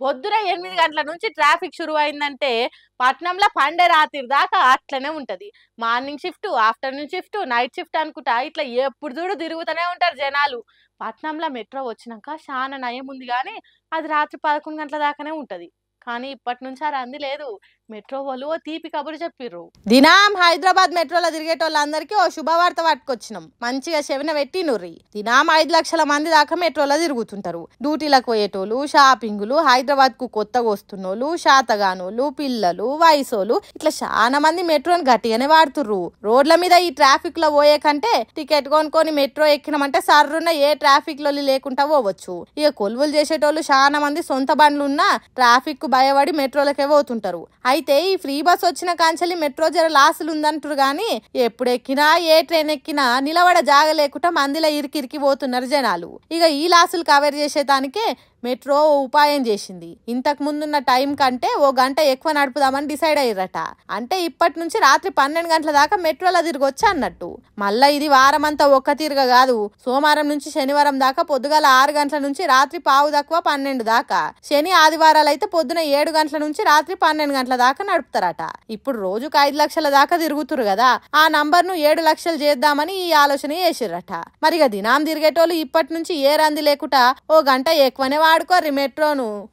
పొద్దున 8 గంటల నుంచి ట్రాఫిక్ షురు అయిందంటే పట్నంలో పండే రాత్రి దాకా అట్లనే ఉంటది. Morning shift, afternoon shift, night shift అనుకుంటా ఇట్లా ఎప్పుడు చూడు తిరుగుతూనే ఉంటారు జనాలు. పట్నంలో మెట్రో వచ్చినాక చాలా నయం ఉంది కానీ అది రాత్రి 11 గంటల దాకానే ఉంటది. కానీ ఇప్పటి నుంచి ఆ రంది లేదు. మెట్రో వాళ్ళు ఓ తీపి కబురు చెప్పిర్రు. దినాం హైదరాబాద్ మెట్రోలో తిరిగేటోళ్ళందరికీ ఓ శుభవార్త పట్టుకొచ్చినాం. మంచిగా చెవిన పెట్టినుర్రి. దినాం 5 లక్షల మంది దాకా మెట్రోలో తిరుగుతుంటారు. డ్యూటీలకు పోయేటోళ్ళు, షాపింగులు, హైదరాబాద్ కు కొత్తగా వస్తున్నోళ్ళు, శాతగానోళ్ళు, పిల్లలు, వయసోళ్ళు ఇట్లా చాలా మంది మెట్రోని గట్టిగానే వాడుతుర్రు. రోడ్ల మీద ఈ ట్రాఫిక్ లో పోయే కంటే టికెట్ కొనుక్కొని మెట్రో ఎక్కినామంటే సర్రున్న ఏ ట్రాఫిక్ లో లేకుండా పోవచ్చు. ఇక కొలువులు చేసేటోళ్ళు చాలా మంది సొంత బండ్లు ఉన్నా ట్రాఫిక్ కు భయపడి మెట్రోలకే పోతుంటారు. అయితే ఈ ఫ్రీ బస్ వచ్చిన కాంచెల్లి మెట్రో జర లాసులు ఉందంటారు గానీ ఎప్పుడు ఎక్కినా ఏ ట్రైన్ ఎక్కినా నిలబడ జాగ లేకుండా మందిలో ఇరికి పోతున్నారు జనాలు. ఇక ఈ లాసులు కవర్ చేసేదానికే మెట్రో ఉపాయం చేసింది. ఇంతకు ముందున్న టైం కంటే ఓ గంట ఎక్కువ నడుపుదామని డిసైడ్ అయ్యారట. అంటే ఇప్పటి నుంచి రాత్రి 12 గంటల దాకా మెట్రోలో తిరగొచ్చు అన్నట్టు. మళ్ళా ఇది వారం అంతా ఒక్క తీరుగా కాదు. సోమవారం నుంచి శనివారం దాకా పొద్దుగాల 6 గంటల నుంచి రాత్రి 12 దాకా, శని ఆదివారాలు అయితే పొద్దున 7 గంటల నుంచి రాత్రి 12 గంటల దాకా నడుపుతారట. ఇప్పుడు రోజుకు 5 లక్షల దాకా తిరుగుతురు కదా, ఆ నంబర్ ను 7 లక్షలు చేద్దామని ఈ ఆలోచన చేసిరట. మరిగా దినాం తిరిగేటోళ్ళు ఇప్పటి నుంచి ఏ రంది లేకుండా ఓ గంట ఎక్కువనే వాడుకోర్రి మెట్రోను.